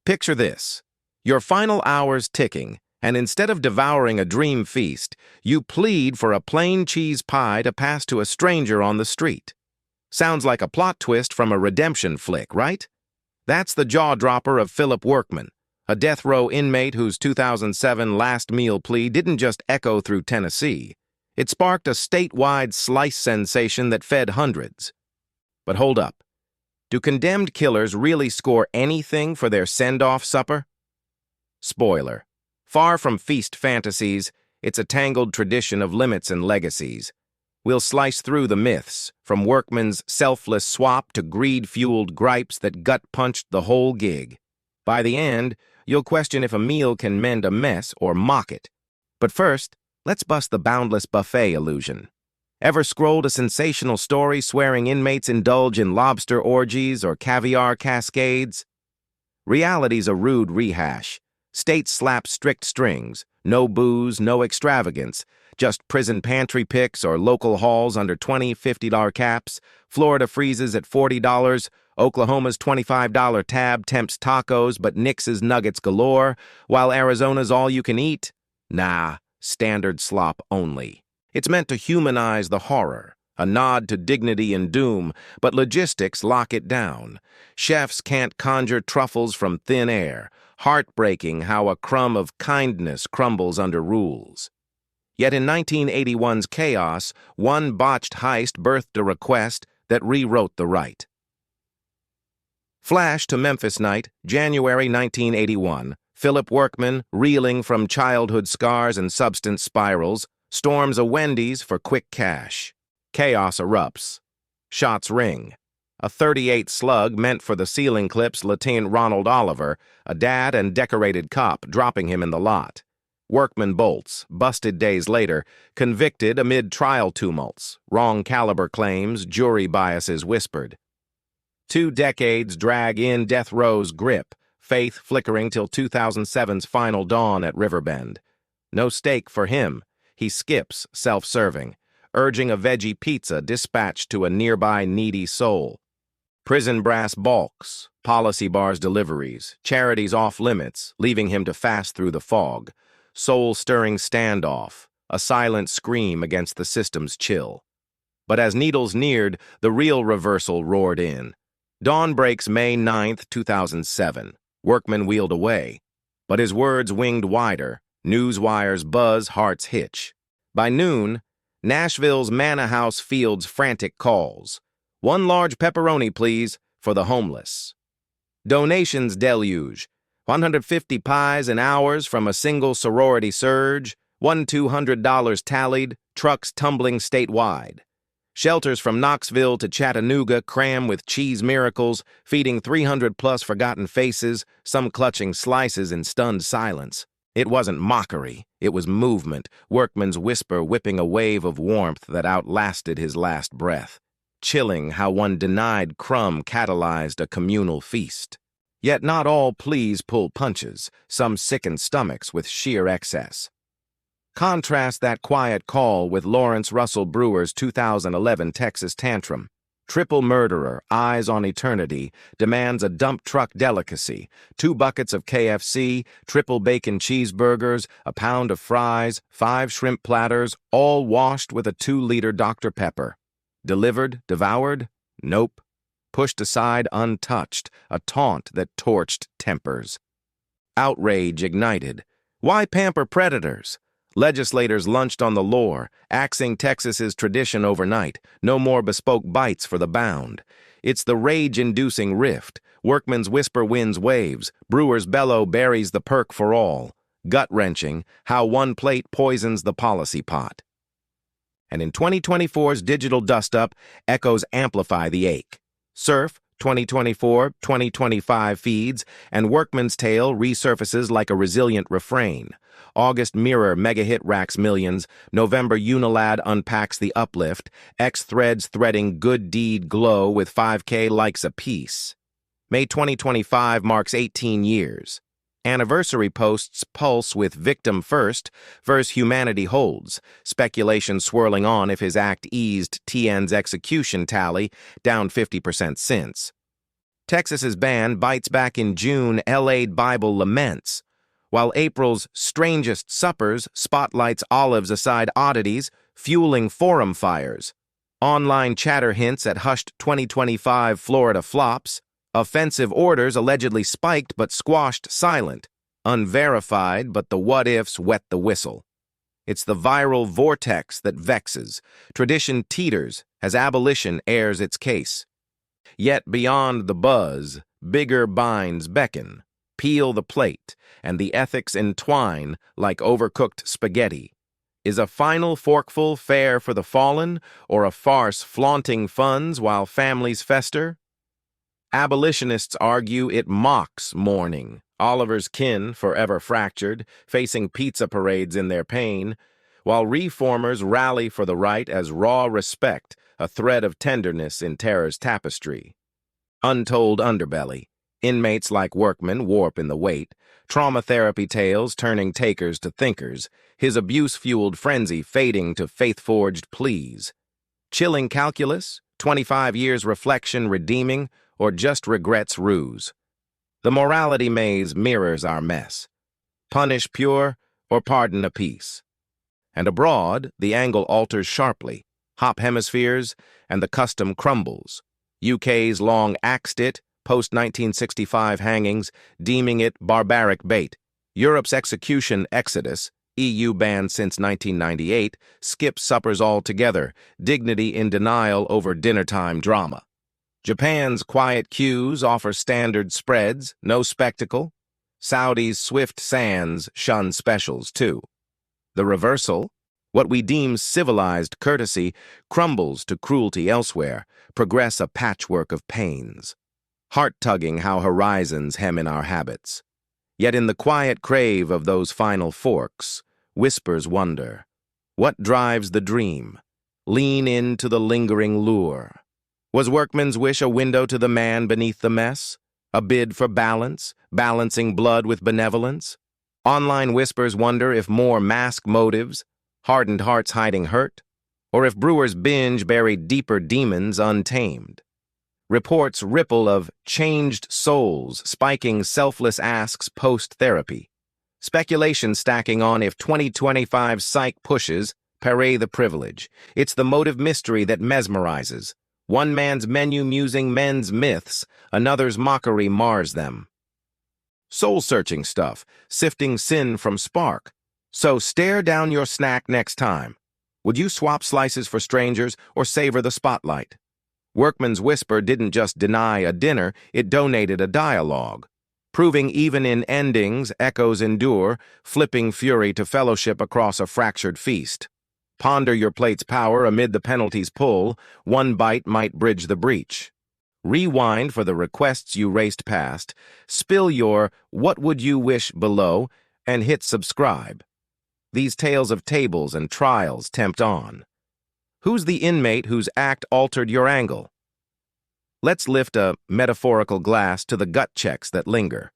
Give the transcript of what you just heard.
Picture this. Your final hours ticking, and instead of devouring a dream feast, you plead for a plain cheese pie to pass to a stranger on the street. Sounds like a plot twist from a redemption flick, right? That's the jaw-dropper of Philip Workman, a death row inmate whose 2007 last meal plea didn't just echo through Tennessee. It sparked a statewide slice sensation that fed hundreds. But hold up. Do condemned killers really score anything for their send-off supper? Spoiler. Far from feast fantasies, it's a tangled tradition of limits and legacies. We'll slice through the myths, from Workman's selfless swap to greed-fueled gripes that gut-punched the whole gig. By the end, you'll question if a meal can mend a mess or mock it. But first, let's bust the boundless buffet illusion. Ever scrolled a sensational story swearing inmates indulge in lobster orgies or caviar cascades? Reality's a rude rehash. States slap strict strings, no booze, no extravagance, just prison pantry picks or local halls under $20, $50 caps. Florida freezes at $40, Oklahoma's $25 tab tempts tacos but nixes nuggets galore, while Arizona's all-you-can-eat? Nah, standard slop only. It's meant to humanize the horror, a nod to dignity and doom, but logistics lock it down. Chefs can't conjure truffles from thin air. Heartbreaking how a crumb of kindness crumbles under rules. Yet in 1981's chaos, one botched heist birthed a request that rewrote the rite. Flash to Memphis night, January 1981. Philip Workman, reeling from childhood scars and substance spirals, storms a Wendy's for quick cash. Chaos erupts. Shots ring. A .38 slug meant for the ceiling clip's Lieutenant Ronald Oliver, a dad and decorated cop, dropping him in the lot. Workman bolts, busted days later, convicted amid trial tumults, wrong caliber claims, jury biases whispered. 2 decades drag in death row's grip, faith flickering till 2007's final dawn at Riverbend. No steak for him. He skips, self-serving, urging a veggie pizza dispatched to a nearby needy soul. Prison brass balks, policy bars deliveries, charities off limits, leaving him to fast through the fog. Soul-stirring standoff, a silent scream against the system's chill. But as needles neared, the real reversal roared in. Dawn breaks May 9, 2007. Workman wheeled away. But his words winged wider. News wires buzz, hearts hitch. By noon, Nashville's Manor House fields frantic calls. 1 large pepperoni, please, for the homeless. Donations deluge. 150 pies and hours from a single sorority surge. $200 tallied, trucks tumbling statewide. Shelters from Knoxville to Chattanooga cram with cheese miracles, feeding 300-plus forgotten faces, some clutching slices in stunned silence. It wasn't mockery, it was movement, Workman's whisper whipping a wave of warmth that outlasted his last breath. Chilling how one denied crumb catalyzed a communal feast. Yet not all pleas pull punches, some sicken stomachs with sheer excess. Contrast that quiet call with Lawrence Russell Brewer's 2011 Texas tantrum. Triple murderer, eyes on eternity, demands a dump truck delicacy, 2 buckets of KFC, triple bacon cheeseburgers, a pound of fries, 5 shrimp platters, all washed with a 2-liter Dr. Pepper. Delivered, devoured? Nope. Pushed aside untouched, a taunt that torched tempers. Outrage ignited. Why pamper predators? Legislators lunched on the lore, axing Texas's tradition overnight. No more bespoke bites for the bound. It's the rage-inducing rift. Workman's whisper wins waves. Brewer's bellow buries the perk for all. Gut-wrenching, how one plate poisons the policy pot. And in 2024's digital dust-up, echoes amplify the ache. Surf, 2024-2025 feeds, and Workman's tale resurfaces like a resilient refrain. August Mirror mega-hit racks millions. November Unilad unpacks the uplift. X-Threads threading good deed glow with 5K likes apiece. May 2025 marks 18 years. Anniversary posts pulse with victim first, verse humanity holds, speculation swirling on if his act eased TN's execution tally, down 50% since. Texas's ban bites back in June, L.A. Bible laments, while April's strangest suppers spotlights Olive's aside oddities, fueling forum fires. Online chatter hints at hushed 2025 Florida flops, offensive orders allegedly spiked but squashed silent, unverified but the what-ifs wet the whistle. It's the viral vortex that vexes. Tradition teeters as abolition airs its case. Yet beyond the buzz, bigger binds beckon. Peel the plate, and the ethics entwine like overcooked spaghetti. Is a final forkful fair for the fallen, or a farce flaunting funds while families fester? Abolitionists argue it mocks mourning. Oliver's kin, forever fractured, facing pizza parades in their pain, while reformers rally for the right as raw respect, a thread of tenderness in terror's tapestry. Untold underbelly. Inmates like Workman warp in the wait, trauma therapy tales turning takers to thinkers, his abuse-fueled frenzy fading to faith-forged pleas. Chilling calculus, 25 years reflection redeeming, or just regrets ruse. The morality maze mirrors our mess. Punish pure or pardon a piece. And abroad, the angle alters sharply. Hop hemispheres, and the custom crumbles. UK's long axed it, post-1965 hangings, deeming it barbaric bait. Europe's execution exodus, EU banned since 1998, skips suppers altogether, dignity in denial over dinnertime drama. Japan's quiet queues offer standard spreads, no spectacle. Saudi's swift sands shun specials, too. The reversal, what we deem civilized courtesy, crumbles to cruelty elsewhere, progress a patchwork of pains. Heart-tugging how horizons hem in our habits. Yet in the quiet crave of those final forks, whispers wonder. What drives the dream? Lean into the lingering lure. Was Workman's wish a window to the man beneath the mess? A bid for balance, balancing blood with benevolence? Online whispers wonder if more mask motives, hardened hearts hiding hurt, or if brewers binge buried deeper demons untamed. Reports ripple of changed souls spiking selfless asks post-therapy. Speculation stacking on if 2025 psych pushes, parade the privilege. It's the motive mystery that mesmerizes. One man's menu musing men's myths, another's mockery mars them. Soul-searching stuff, sifting sin from spark. So stare down your snack next time. Would you swap slices for strangers or savor the spotlight? Workman's whisper didn't just deny a dinner, it donated a dialogue, proving even in endings echoes endure, flipping fury to fellowship across a fractured feast. Ponder your plate's power amid the penalty's pull, one bite might bridge the breach. Rewind for the requests you raced past, spill your what would you wish below, and hit subscribe. These tales of tables and trials tempt on. Who's the inmate whose act altered your angle? Let's lift a metaphorical glass to the gut checks that linger.